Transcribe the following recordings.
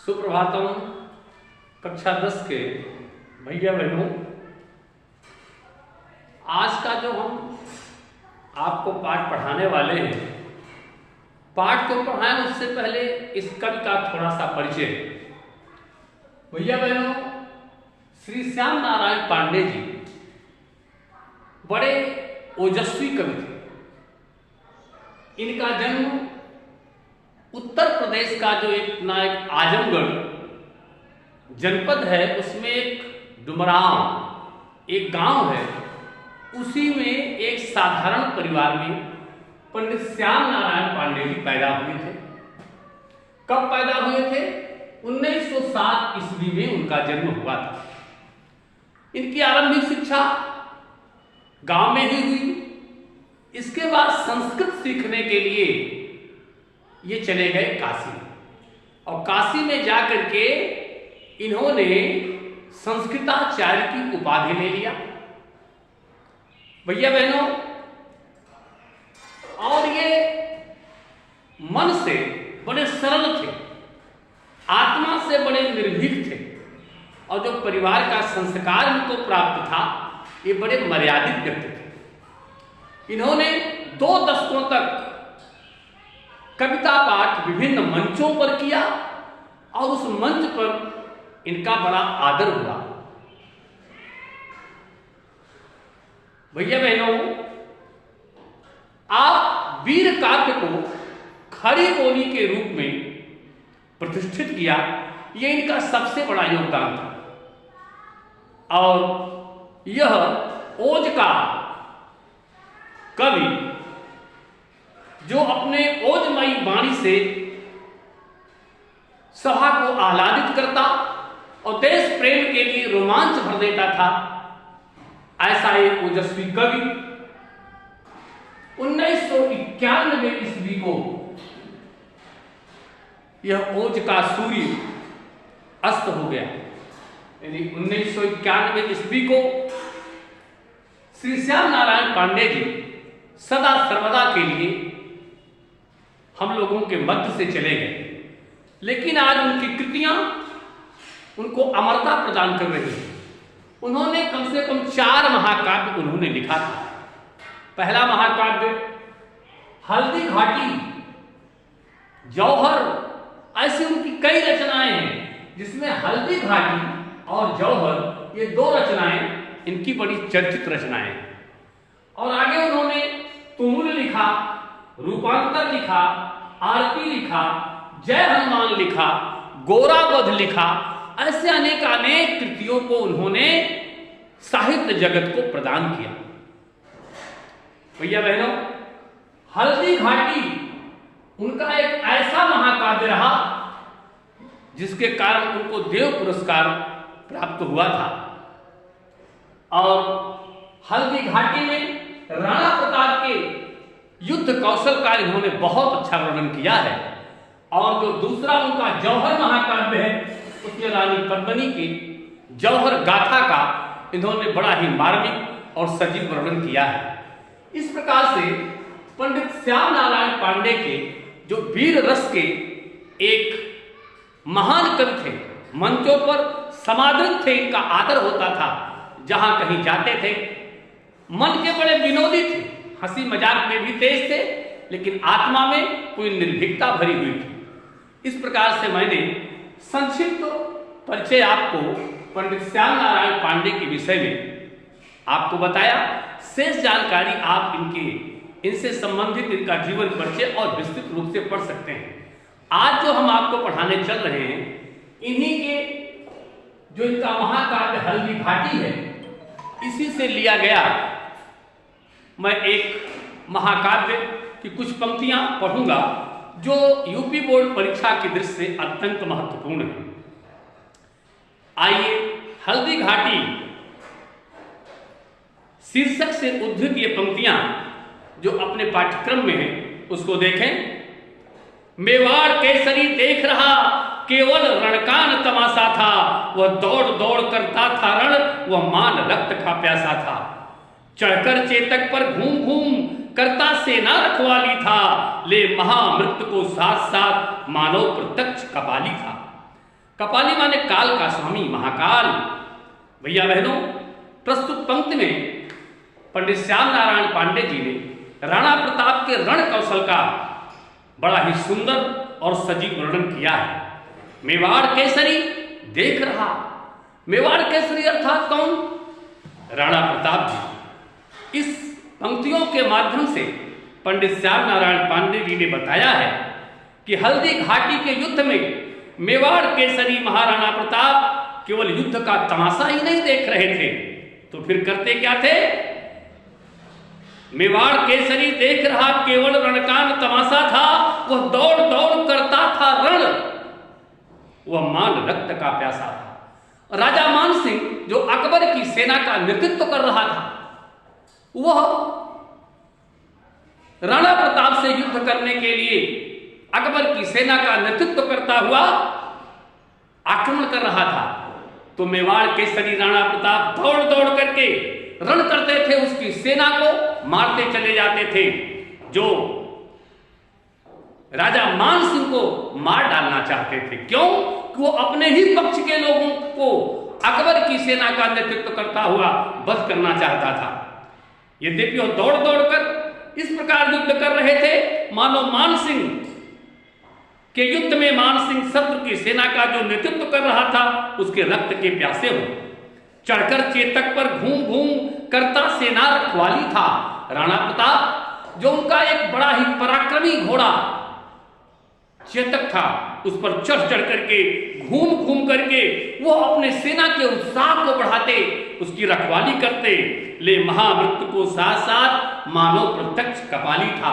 सुप्रभातम। कक्षा 10 के भैया बहनों, आज का जो हम आपको पाठ पढ़ाने वाले हैं, पाठ को पढ़ाएं उससे पहले इस कवि का थोड़ा सा परिचय। भैया बहनों, श्री श्याम नारायण पांडे जी बड़े ओजस्वी कवि थे। इनका जन्म उत्तर प्रदेश का जो एक आजमगढ़ जनपद है, उसमें एक डुमरांव एक गांव है, उसी में एक साधारण परिवार में पंडित श्याम नारायण पांडे जी पैदा हुए थे। कब पैदा हुए थे? 1907 ईस्वी में उनका जन्म हुआ था। इनकी आरंभिक शिक्षा गांव में ही हुई। इसके बाद संस्कृत सीखने के लिए ये चले गए काशी, और काशी में जाकर के इन्होंने संस्कृताचार्य की उपाधि ले लिया। भैया बहनों, और ये मन से बड़े सरल थे, आत्मा से बड़े निर्भीक थे, और जो परिवार का संस्कार उनको प्राप्त था, ये बड़े मर्यादित व्यक्ति थे। इन्होंने 2 दशकों तक कविता पाठ विभिन्न मंचों पर किया, और उस मंच पर इनका बड़ा आदर हुआ। भैया बहनों, आप वीर काव्य को खड़ी बोली के रूप में प्रतिष्ठित किया, यह इनका सबसे बड़ा योगदान था। और यह ओज का कवि जो अपने ओजमयी वाणी से सभा को आह्लादित करता और देश प्रेम के लिए रोमांच भर देता था, ऐसा एक ओजस्वी कवि 1991 ईस्वी को यह ओज का सूर्य अस्त हो गया। यानी 1991 ईस्वी को श्री श्याम नारायण पांडे जी सदा सर्वदा के लिए हम लोगों के मध्य से चले गए, लेकिन आज उनकी कृतियां उनको अमरता प्रदान कर रही हैं। उन्होंने कम से कम 4 महाकाव्य उन्होंने लिखा था। पहला महाकाव्य हल्दी घाटी, जौहर, ऐसी उनकी कई रचनाएं हैं, जिसमें हल्दी घाटी और जौहर ये 2 रचनाएं इनकी बड़ी चर्चित रचनाएं हैं। और आगे उन्होंने तुमुल लिखा, रूपांतर लिखा, आरती लिखा, जय हनुमान लिखा, गोरावध लिखा, ऐसे अनेक कृतियों को उन्होंने साहित्य जगत को प्रदान किया। भैया बहनों, हल्दी घाटी उनका एक ऐसा महाकाव्य रहा जिसके कारण उनको देव पुरस्कार प्राप्त हुआ था। और हल्दी घाटी में राणा प्रताप के युद्ध कौशल का इन्होंने बहुत अच्छा वर्णन किया है। और जो दूसरा उनका जौहर महाकाव्य है, उसमें रानी पद्मिनी की जौहर गाथा का इन्होंने बड़ा ही मार्मिक और सजीव वर्णन किया है। इस प्रकार से पंडित श्याम नारायण पांडे के जो वीर रस के एक महान कवि थे, मंचों पर समादृत थे, इनका आदर होता था। जहां कहीं जाते थे, मन के बड़े विनोदी थे, हंसी मजाक में भी तेज थे, लेकिन आत्मा में कोई निर्भीकता भरी हुई थी। इस प्रकार से मैंने संक्षिप्त परिचय आपको पंडित श्याम नारायण पांडे के विषय में आपको बताया। शेष जानकारी आप इनसे संबंधित इनका जीवन परिचय और विस्तृत रूप से पढ़ सकते हैं। आज जो हम आपको पढ़ाने चल रहे हैं, इन्हीं के जो इनका महाकाव्य हल्दी घाटी है, इसी से लिया गया मैं एक महाकाव्य की कुछ पंक्तियां पढ़ूंगा, जो यूपी बोर्ड परीक्षा की दृष्टि से अत्यंत महत्वपूर्ण है। आइए, हल्दी घाटी शीर्षक से उद्धृत ये पंक्तियां जो अपने पाठ्यक्रम में है, उसको देखें। मेवाड़ केसरी देख रहा, केवल रणकान तमाशा था, वह दौड़ दौड़ करता था रण, वह मान रक्त का प्यासा था। चढ़कर चेतक पर घूम घूम करता सेना रखवाली था, ले महामृत को साथ साथ मानव प्रत्यक्ष कपाली था। कपाली माने काल का स्वामी, महाकाल। भैया बहनों, प्रस्तुत पंक्ति में पंडित श्याम नारायण पांडे जी ने राणा प्रताप के रण कौशल का बड़ा ही सुंदर और सजीव वर्णन किया है। मेवाड़ केसरी देख रहा, मेवाड़ केसरी अर्थात कौन? राणा प्रताप जी। इस पंक्तियों के माध्यम से पंडित श्याम नारायण पांडे जी ने बताया है कि हल्दी घाटी के युद्ध में मेवाड़ केसरी महाराणा प्रताप केवल युद्ध का तमाशा ही नहीं देख रहे थे, तो फिर करते क्या थे? मेवाड़ केसरी देख रहा केवल रण का तमाशा था, वह दौड़ दौड़ करता था रण, वह मान रक्त का प्यासा था। राजा मान सिंह जो अकबर की सेना का नेतृत्व कर रहा था, वह राणा प्रताप से युद्ध करने के लिए अकबर की सेना का नेतृत्व करता हुआ आक्रमण कर रहा था। तो मेवाड़ केसरी राणा प्रताप दौड़ दौड़ करके रण करते थे, उसकी सेना को मारते चले जाते थे। जो राजा मान सिंह को मार डालना चाहते थे, क्यों? कि वो अपने ही पक्ष के लोगों को अकबर की सेना का नेतृत्व करता हुआ वध करना चाहता था। यद्यपि वो दौड़ दौड़ कर इस प्रकार युद्ध कर रहे थे मानो मान सिंह के युद्ध में मान सिंह शत्रु की सेना का जो नेतृत्व कर रहा था उसके रक्त के प्यासे हो। चढ़कर चेतक पर घूम घूम करता सेना रखवाली था राणा प्रताप, जो उनका एक बड़ा ही पराक्रमी घोड़ा चेतक था, उस पर चढ़ चढ़ करके घूम घूम करके वो अपने सेना के उत्साह को बढ़ाते, उसकी रखवाली करते। ले महामृत्यु को साथ साथ मानव प्रत्यक्ष कपाली था।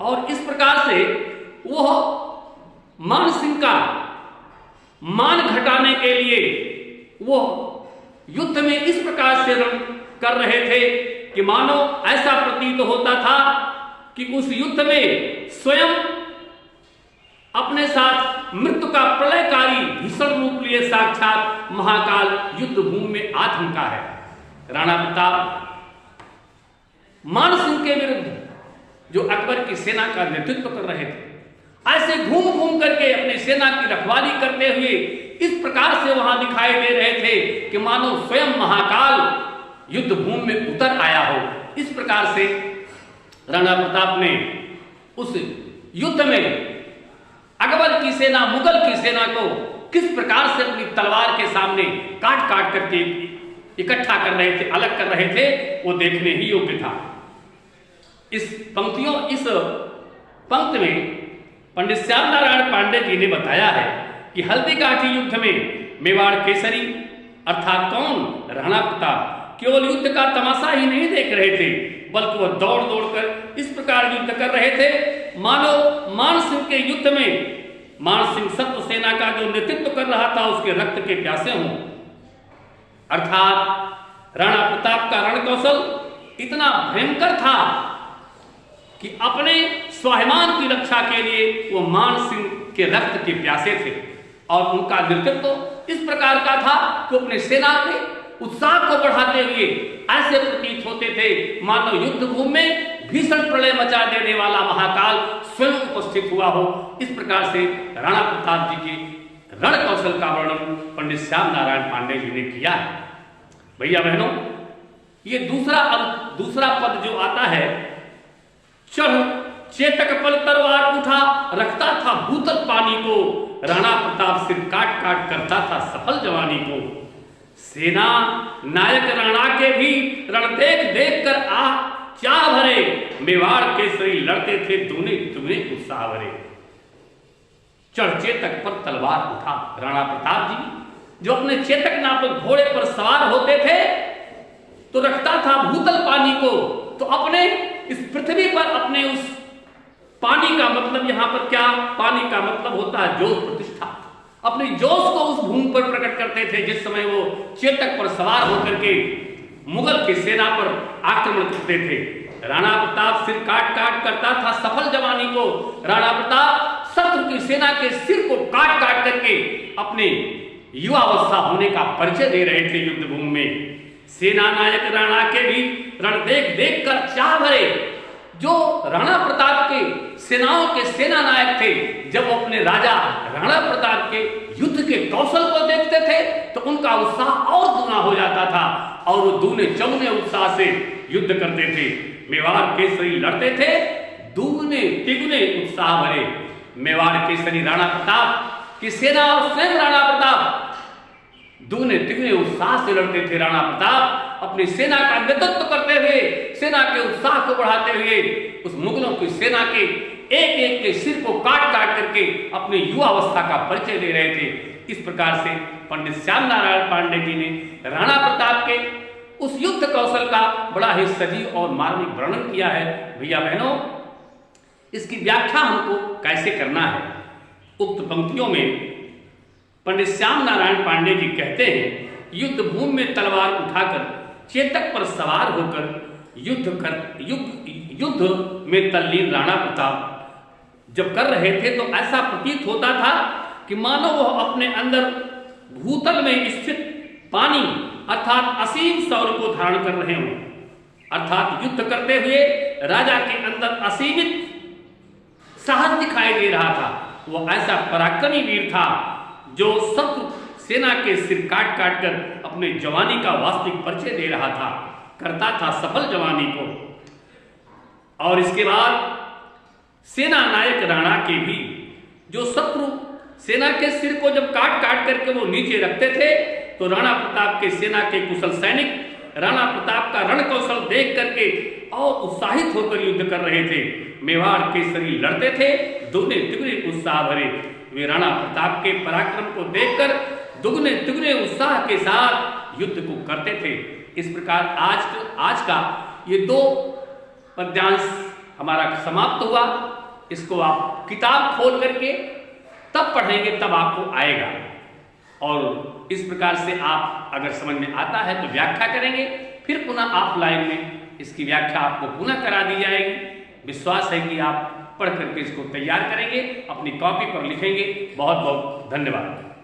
और इस प्रकार से वो मान सिंह का मान घटाने के लिए वो युद्ध में इस प्रकार से रण कर रहे थे कि मानो ऐसा प्रतीत होता था कि उस युद्ध में स्वयं अपने साथ मृत्यु का प्रलयकारी भीषण रूप लिए साक्षात महाकाल युद्ध भूमि में आ थमका है। राणा प्रताप मान सिंह के विरुद्ध जो अकबर की सेना का नेतृत्व कर रहे थे, ऐसे घूम घूम करके अपनी सेना की रखवाली करते हुए इस प्रकार से वहां दिखाई दे रहे थे कि मानो स्वयं महाकाल युद्ध भूमि में उतर आया हो। इस प्रकार से राणा प्रताप ने उस युद्ध में अकबर की सेना, मुगल की सेना को किस प्रकार से अपनी तलवार के सामने काट काट करके इकट्ठा कर रहे थे, अलग कर रहे थे, वो देखने ही योग्य था। इस पंक्ति में पंडित श्याम नारायण पांडे जी ने बताया है कि हल्दी घाटी युद्ध में मेवाड़ केसरी अर्थात कौन? राणा प्रताप केवल युद्ध का तमाशा ही नहीं देख रहे थे, बल्कि वह दौड़ दौड़ कर इस प्रकार युद्ध कर रहे थे मानो मान सिंह के युद्ध में मान सिंह शत्रु सेना का जो नेतृत्व कर रहा था उसके रक्त के प्यासे हों। अर्थात राणा प्रताप का रण कौशल इतना भयंकर था कि अपने स्वाभिमान की रक्षा के लिए वो मान सिंह के रक्त के प्यासे थे। और उनका नेतृत्व इस प्रकार का था कि अपने सेना के उत्साह को बढ़ाते हुए ऐसे प्रतीत होते थे मानो युद्ध भूमि में भीषण प्रलय मचा देने वाला महाकाल स्वयं उपस्थित हुआ हो। इस प्रकार से राणा प्रताप जी के रण कौशल का वर्णन पंडित श्याम नारायण पांडे जी ने किया है। भैया बहनों, ये दूसरा पद जो आता है, चढ़ चेतक पल तलवार उठा रखता था भूतल पानी को, राणा प्रताप सिर काट काट करता था सफल जवानी को। सेना नायक राणा के भी रण देख देख कर चाह भरे, मेवाड़ केसरी लड़ते थे दूने दुगने उत्साह भरे। चढ़ चेतक पर तलवार उठा राणा प्रताप जी जो अपने चेतक नामक घोड़े पर सवार होते थे तो रखता था भूतल पानी को। तो अपने इस पृथ्वी पर अपने उस पानी का मतलब यहां पर क्या? पानी का मतलब होता है जोश, प्रतिष्ठा। अपनी जोश को उस भूमि पर प्रकट करते थे जिस समय वो चेतक पर सवार होकर के मुगल की सेना पर आक्रमण करते थे। राणा प्रताप सिर काट काट करता था सफल जवानी को। राणा प्रताप शत्रु की सेना के सिर को काट काट करके अपने युवावस्था होने का परिचय दे रहे थे युद्ध भूमि में। सेना नायक राणा के भी रण देख देख कर चाह भरे। जो राणा प्रताप के सेनाओं के सेना नायक थे, जब वो अपने राजा राणा प्रताप के युद्ध के कौशल को देखते थे तो उनका उत्साह और दुना हो जाता था और वो दूने चौगुने उत्साह से युद्ध करते थे। मेवाड़ केसरी लड़ते थे दूने तिगुने उत्साह भरे। मेवाड़ केसरी राणा प्रताप की सेना और स्वयं राणा प्रताप दूने तिगुने उत्साह से लड़ते थे। राणा प्रताप अपनी सेना का नेतृत्व करते हुए, सेना के उत्साह को बढ़ाते हुए उस मुगलों की सेना के एक एक के सिर को काट काट करके अपनी युवावस्था का परिचय दे रहे थे। इस प्रकार से पंडित श्याम नारायण पांडे जी ने राणा प्रताप के उस युद्ध कौशल का बड़ा ही सजीव और मार्मिक वर्णन किया है। भैया बहनों, इसकी व्याख्या हमको कैसे करना है? उक्त पंक्तियों में पंडित श्याम नारायण पांडे जी कहते हैं, युद्ध भूमि में तलवार उठाकर चेतक पर सवार होकर युद्ध में तल्लीन राणा प्रताप जब कर रहे थे तो ऐसा प्रतीत होता था कि मानो वह अपने अंदर भूतल में स्थित पानी अर्थात असीम सौर को धारण कर रहे हों। अर्थात युद्ध करते हुए राजा के अंदर असीमित साहस दिखाई दे रहा था। वह ऐसा पराक्रमी वीर था जो शत्रु सेना के सिर काट काट कर अपने जवानी का वास्तविक परिचय दे रहा था, करता था सफल जवानी को। और इसके बाद सेना नायक राणा के भी जो शत्रु सेना के सिर को जब काट काट करके वो नीचे रखते थे तो राणा प्रताप के सेना के कुशल सैनिक राणा प्रताप का रण कौशल देख करके और उत्साहित होकर युद्ध कर रहे थे। मेवाड़ केसरी लड़ते थे दुगने तिगुने उत्साह भरे। वे राणा प्रताप के पराक्रम को देखकर दुगने तिगुने उत्साह के साथ युद्ध को करते थे। इस प्रकार आज का ये 2 पद्यांश हमारा समाप्त हुआ। इसको आप किताब खोल करके तब पढ़ेंगे, तब आपको आएगा। और इस प्रकार से आप अगर समझ में आता है तो व्याख्या करेंगे, फिर पुनः ऑफलाइन में इसकी व्याख्या आपको पुनः करा दी जाएगी। विश्वास है कि आप पढ़ करके इसको तैयार करेंगे, अपनी कॉपी पर लिखेंगे। बहुत बहुत धन्यवाद।